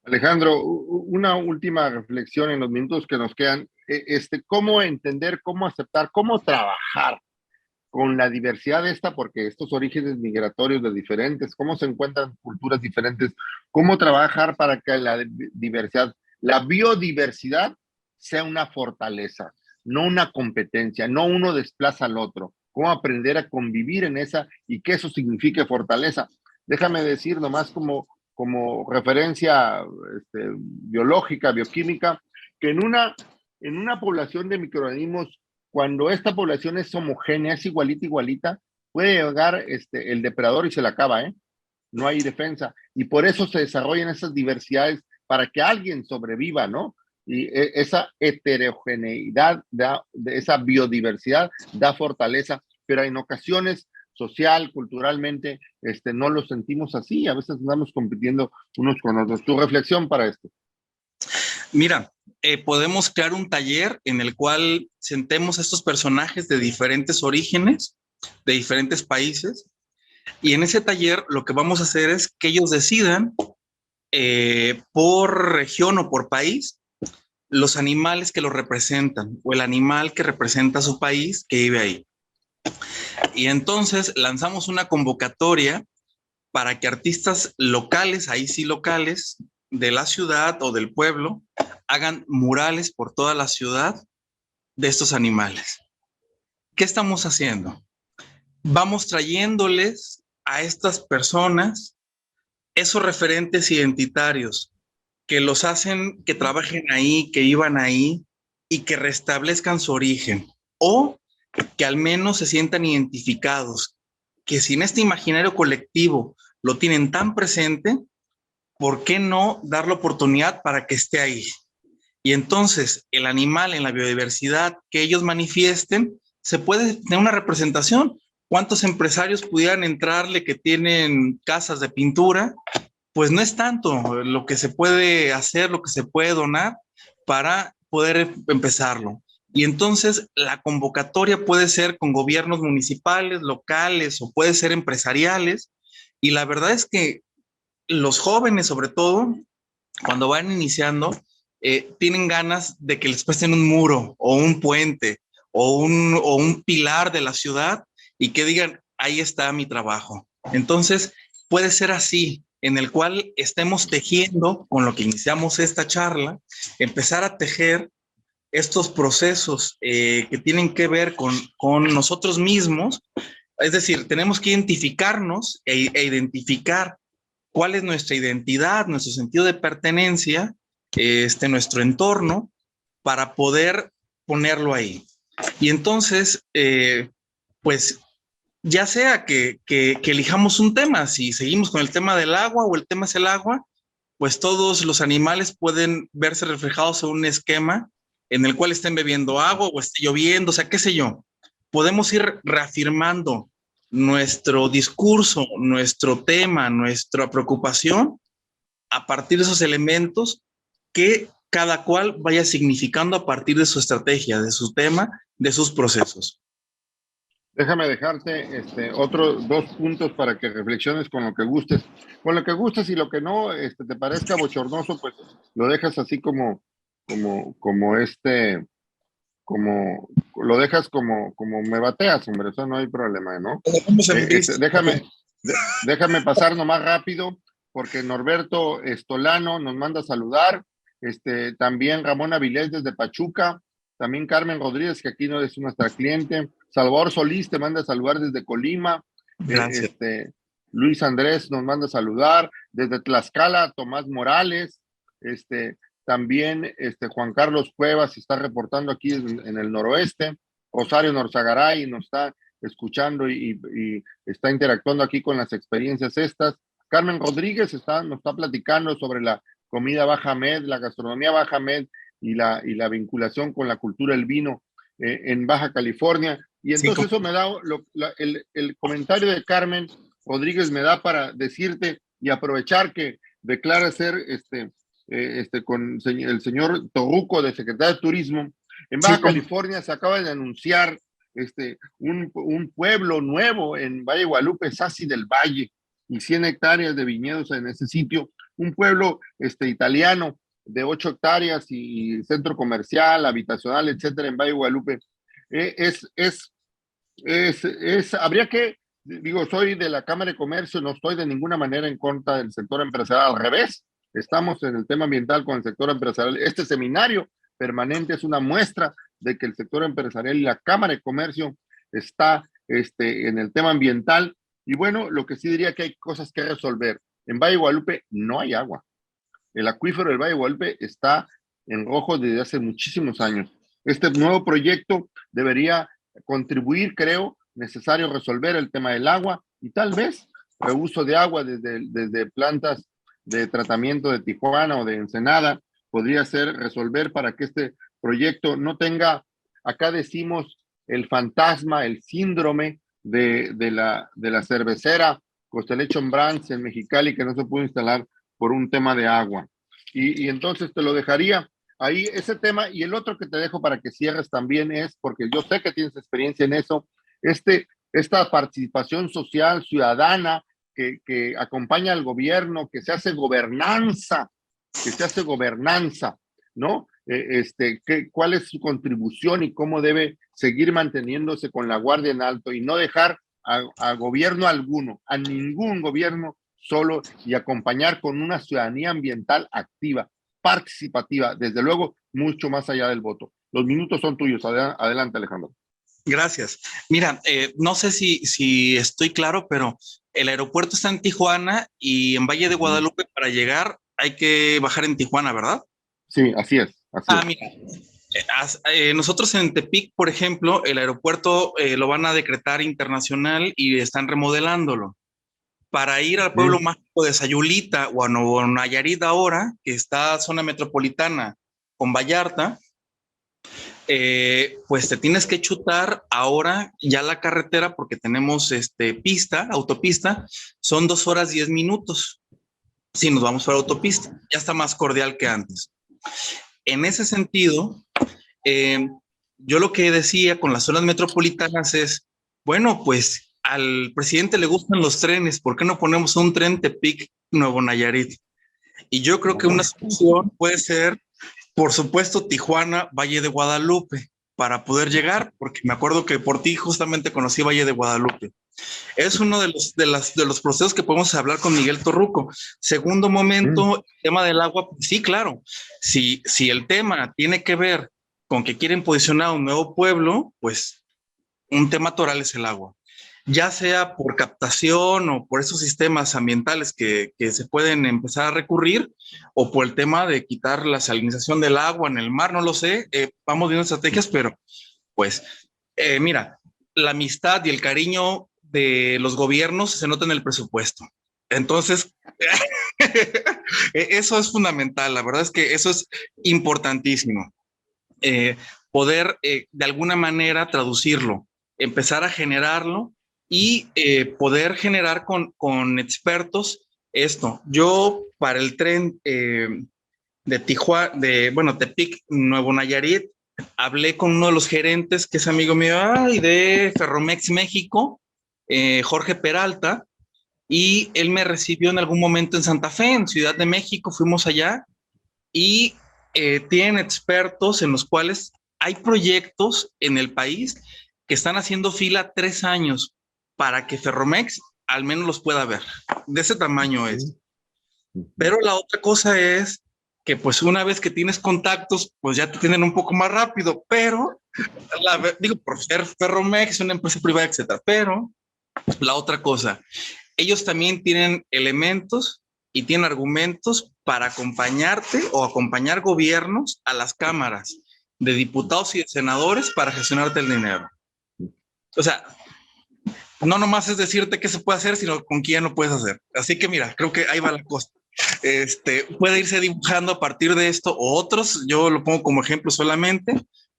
Alejandro, una última reflexión en los minutos que nos quedan. ¿Cómo entender, cómo aceptar, cómo trabajar con la diversidad porque estos orígenes migratorios de diferentes, cómo se encuentran culturas diferentes, cómo trabajar para que la diversidad, la biodiversidad sea una fortaleza, no una competencia, no uno desplaza al otro, cómo aprender a convivir en esa y que eso signifique fortaleza? Déjame decir nomás como referencia biológica, bioquímica, que en una población de microorganismos, cuando esta población es homogénea, es igualita, puede llegar el depredador y se la acaba, ¿eh? No hay defensa. Y por eso se desarrollan esas diversidades para que alguien sobreviva, ¿no? Y esa heterogeneidad, de esa biodiversidad da fortaleza, pero en ocasiones social, culturalmente, no lo sentimos así. A veces andamos compitiendo unos con otros. ¿Tu reflexión para esto? Mira, podemos crear un taller en el cual sentemos a estos personajes de diferentes orígenes, de diferentes países, y en ese taller lo que vamos a hacer es que ellos decidan por región o por país los animales que lo representan o el animal que representa a su país que vive ahí. Y entonces lanzamos una convocatoria para que artistas locales, ahí sí locales, de la ciudad o del pueblo, hagan murales por toda la ciudad de estos animales. ¿Qué estamos haciendo? Vamos trayéndoles a estas personas esos referentes identitarios que los hacen que trabajen ahí, que vivan ahí y que restablezcan su origen, o que al menos se sientan identificados, que si en este imaginario colectivo lo tienen tan presente, ¿por qué no dar la oportunidad para que esté ahí? Y entonces el animal en la biodiversidad que ellos manifiesten, se puede tener una representación. ¿Cuántos empresarios pudieran entrarle que tienen casas de pintura? Pues no es tanto lo que se puede hacer, lo que se puede donar para poder empezarlo. Y entonces la convocatoria puede ser con gobiernos municipales, locales o puede ser empresariales. Y la verdad es que los jóvenes, sobre todo, cuando van iniciando, tienen ganas de que les presten un muro o un puente o un pilar de la ciudad y que digan, ahí está mi trabajo. Entonces, puede ser así, en el cual estemos tejiendo, con lo que iniciamos esta charla, empezar a tejer estos procesos que tienen que ver con nosotros mismos. Es decir, tenemos que identificarnos e identificar cuál es nuestra identidad, nuestro sentido de pertenencia, nuestro entorno, para poder ponerlo ahí. Y entonces, pues, ya sea que elijamos un tema, si seguimos con el tema del agua o el tema es el agua, pues todos los animales pueden verse reflejados en un esquema en el cual estén bebiendo agua o esté lloviendo, o sea, qué sé yo. Podemos ir reafirmando nuestro discurso, nuestro tema, nuestra preocupación a partir de esos elementos que cada cual vaya significando a partir de su estrategia, de su tema, de sus procesos. Déjame dejarte otros 2 puntos para que reflexiones con lo que gustes. Con lo que gustes y lo que no te parezca bochornoso, pues lo dejas así como lo dejas como me bateas, hombre, eso no hay problema, ¿no? Déjame pasar nomás rápido, porque Norberto Estolano nos manda a saludar, también Ramón Avilés desde Pachuca, también Carmen Rodríguez, que aquí no es nuestra cliente, Salvador Solís te manda a saludar desde Colima, Gracias. Luis Andrés nos manda a saludar, desde Tlaxcala, Tomás Morales, también Juan Carlos Cuevas está reportando aquí en el noroeste, Rosario Norzagaray nos está escuchando y está interactuando aquí con las experiencias estas. Carmen Rodríguez nos está platicando sobre la comida Baja Med, la gastronomía Baja Med y la vinculación con la cultura del vino en Baja California. Y entonces eso me da, el comentario de Carmen Rodríguez me da para decirte y aprovechar que declara ser con el señor Torruco de Secretario de Turismo. En Baja California se acaba de anunciar un pueblo nuevo en Valle de Guadalupe, Sassi del Valle, y 100 hectáreas de viñedos en ese sitio. Un pueblo italiano de 8 hectáreas y centro comercial, habitacional, etcétera, en Valle de Guadalupe. Habría que, digo, soy de la Cámara de Comercio, no estoy de ninguna manera en contra del sector empresarial, al revés, estamos en el tema ambiental con el sector empresarial. Este seminario permanente es una muestra de que el sector empresarial y la Cámara de Comercio está en el tema ambiental. Y bueno, lo que sí diría que hay cosas que resolver. En Valle de Guadalupe no hay agua. El acuífero del Valle de Guadalupe está en rojo desde hace muchísimos años. Este nuevo proyecto debería contribuir, creo, necesario resolver el tema del agua y tal vez reuso de agua desde plantas de tratamiento de Tijuana o de Ensenada podría ser resolver para que este proyecto no tenga, acá decimos, el fantasma, el síndrome de la cervecera Constellation Brands en Mexicali que no se pudo instalar por un tema de agua. Y entonces te lo dejaría ahí ese tema. Y el otro que te dejo para que cierres también es, porque yo sé que tienes experiencia en eso, esta participación social ciudadana que acompaña al gobierno, que se hace gobernanza, ¿no? ¿Cuál es su contribución y cómo debe seguir manteniéndose con la guardia en alto y no dejar a gobierno alguno, a ningún gobierno solo, y acompañar con una ciudadanía ambiental activa, participativa, desde luego mucho más allá del voto? Los minutos son tuyos. Adelante, Alejandro. Gracias. Mira, no sé si estoy claro, pero el aeropuerto está en Tijuana y en Valle de Guadalupe para llegar hay que bajar en Tijuana, ¿verdad? Sí, así es. Mira, nosotros en Tepic, por ejemplo, el aeropuerto lo van a decretar internacional y están remodelándolo. Para ir al pueblo mágico de Sayulita o a Nuevo Nayarit ahora, que está zona metropolitana, con Vallarta, pues te tienes que chutar ahora ya la carretera porque tenemos autopista, son 2 horas 10 minutos. Si nos vamos por autopista, ya está más cordial que antes. En ese sentido, yo lo que decía con las zonas metropolitanas es, bueno, pues al presidente le gustan los trenes, ¿por qué no ponemos un tren Tepic-Nuevo Nayarit? Y yo creo que una solución puede ser, por supuesto, Tijuana, Valle de Guadalupe, para poder llegar, porque me acuerdo que por ti justamente conocí Valle de Guadalupe. Es uno de los procesos que podemos hablar con Miguel Torruco. Segundo momento, el tema del agua, sí, claro. Si el tema tiene que ver con que quieren posicionar un nuevo pueblo, pues un tema toral es el agua. Ya sea por captación o por esos sistemas ambientales que se pueden empezar a recurrir, o por el tema de quitar la salinización del agua en el mar, no lo sé. Vamos viendo estrategias, pero pues mira, la amistad y el cariño de los gobiernos se nota en el presupuesto. Entonces, eso es fundamental. La verdad es que eso es importantísimo. Poder de alguna manera traducirlo, empezar a generarlo y poder generar con expertos esto. Yo para el tren de Tijuana, Tepic, Nuevo Nayarit, hablé con uno de los gerentes que es amigo mío de Ferromex México, Jorge Peralta, y él me recibió en algún momento en Santa Fe, en Ciudad de México, fuimos allá y tienen expertos en los cuales hay proyectos en el país que están haciendo fila 3 años para que Ferromex al menos los pueda ver. De ese tamaño es. Pero la otra cosa es que pues una vez que tienes contactos, pues ya te tienen un poco más rápido, pero digo, por ser Ferromex, una empresa privada, etcétera. Pero la otra cosa, ellos también tienen elementos y tienen argumentos para acompañarte o acompañar gobiernos a las cámaras de diputados y de senadores para gestionarte el dinero. O sea, no nomás es decirte qué se puede hacer, sino con quién lo puedes hacer. Así que mira, creo que ahí va la cosa. Puede irse dibujando a partir de esto o otros, yo lo pongo como ejemplo solamente,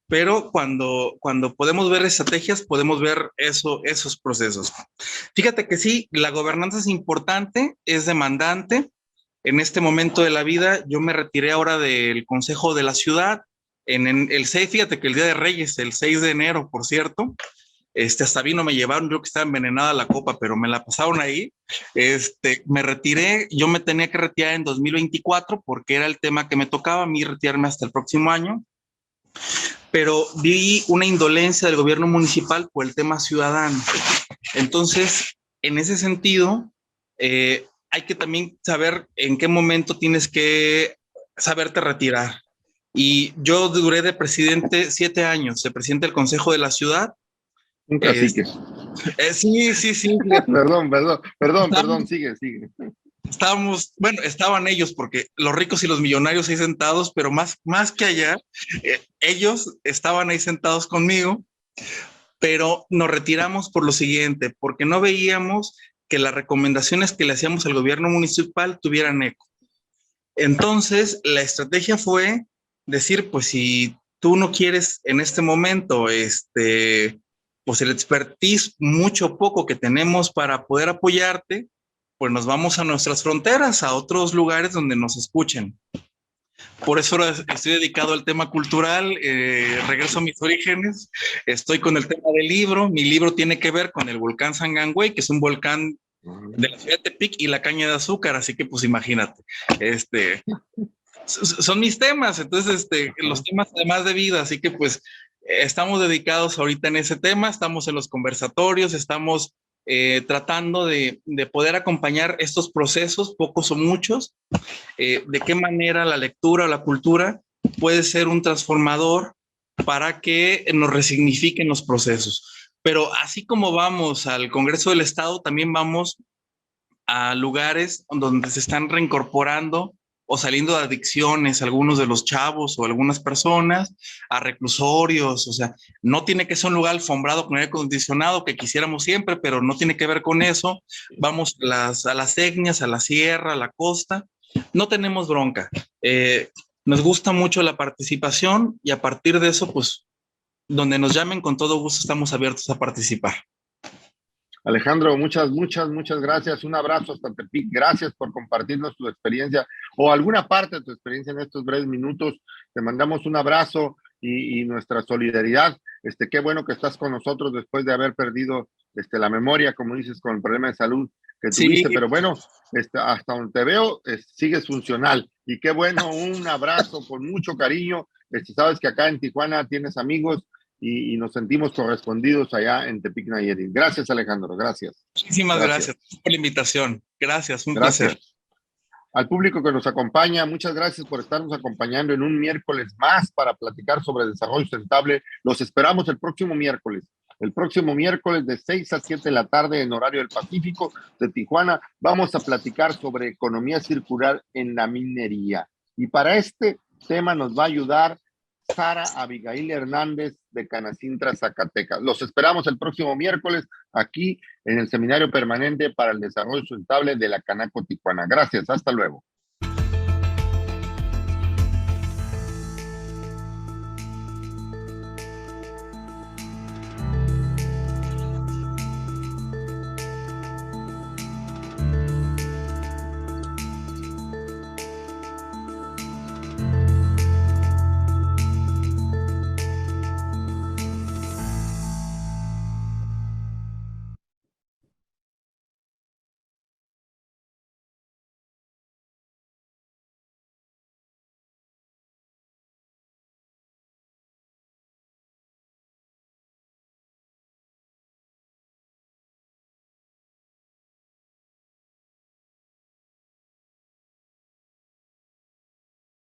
pero cuando podemos ver estrategias, podemos ver esos procesos. Fíjate que sí, la gobernanza es importante, es demandante. En este momento de la vida, yo me retiré ahora del Consejo de la Ciudad, en el 6, fíjate que el Día de Reyes, el 6 de enero, por cierto, hasta vino me llevaron, yo que estaba envenenada la copa, pero me la pasaron ahí. Me retiré, yo me tenía que retirar en 2024 porque era el tema que me tocaba a mí retirarme hasta el próximo año, pero vi una indolencia del gobierno municipal por el tema ciudadano. Entonces, en ese sentido, hay que también saber en qué momento tienes que saberte retirar. Y yo duré de presidente 7 años, de presidente del Consejo de la Ciudad. Un cacique. Sí. Perdón, sigue. Estaban ellos, porque los ricos y los millonarios ahí sentados, pero más que allá, ellos estaban ahí sentados conmigo, pero nos retiramos por lo siguiente, porque no veíamos que las recomendaciones que le hacíamos al gobierno municipal tuvieran eco. Entonces, la estrategia fue decir, pues si tú no quieres en este momento, pues el expertise mucho o poco que tenemos para poder apoyarte, pues nos vamos a nuestras fronteras, a otros lugares donde nos escuchen. Por eso ahora estoy dedicado al tema cultural, regreso a mis orígenes, estoy con el tema del libro. Mi libro tiene que ver con el volcán Sangangüey, que es un volcán de la ciudad de Tepic, y la caña de azúcar, así que pues imagínate, son mis temas. Entonces los temas además de vida, así que pues estamos dedicados ahorita en ese tema, estamos en los conversatorios, estamos tratando de poder acompañar estos procesos, pocos o muchos, de qué manera la lectura o la cultura puede ser un transformador para que nos resignifiquen los procesos. Pero así como vamos al Congreso del Estado, también vamos a lugares donde se están reincorporando o saliendo de adicciones algunos de los chavos o algunas personas, a reclusorios. O sea, no tiene que ser un lugar alfombrado con aire acondicionado, que quisiéramos siempre, pero no tiene que ver con eso. Vamos a las etnias, a la sierra, a la costa, no tenemos bronca. Nos gusta mucho la participación y a partir de eso, pues, donde nos llamen, con todo gusto estamos abiertos a participar. Alejandro, muchas gracias. Un abrazo hasta Tepic. Gracias por compartirnos tu experiencia o alguna parte de tu experiencia en estos breves minutos. Te mandamos un abrazo y nuestra solidaridad. Qué bueno que estás con nosotros después de haber perdido la memoria, como dices, con el problema de salud que tuviste. Sí. Pero bueno, hasta donde te veo, sigues funcional. Y qué bueno, un abrazo con mucho cariño. Sabes que acá en Tijuana tienes amigos y nos sentimos correspondidos allá en Tepic Nayarit. Gracias, Alejandro, gracias. Muchísimas gracias por la invitación. Gracias, un Gracias. placer. Al público que nos acompaña, muchas gracias por estarnos acompañando en un miércoles más para platicar sobre desarrollo sustentable. Los esperamos el próximo miércoles. El próximo miércoles de 6 a 7 de la tarde en horario del Pacífico de Tijuana, vamos a platicar sobre economía circular en la minería. Y para este tema nos va a ayudar Sara Abigail Hernández de Canacintra, Zacatecas. Los esperamos el próximo miércoles aquí en el Seminario Permanente para el Desarrollo Sustentable de la Canaco Tijuana. Gracias, hasta luego.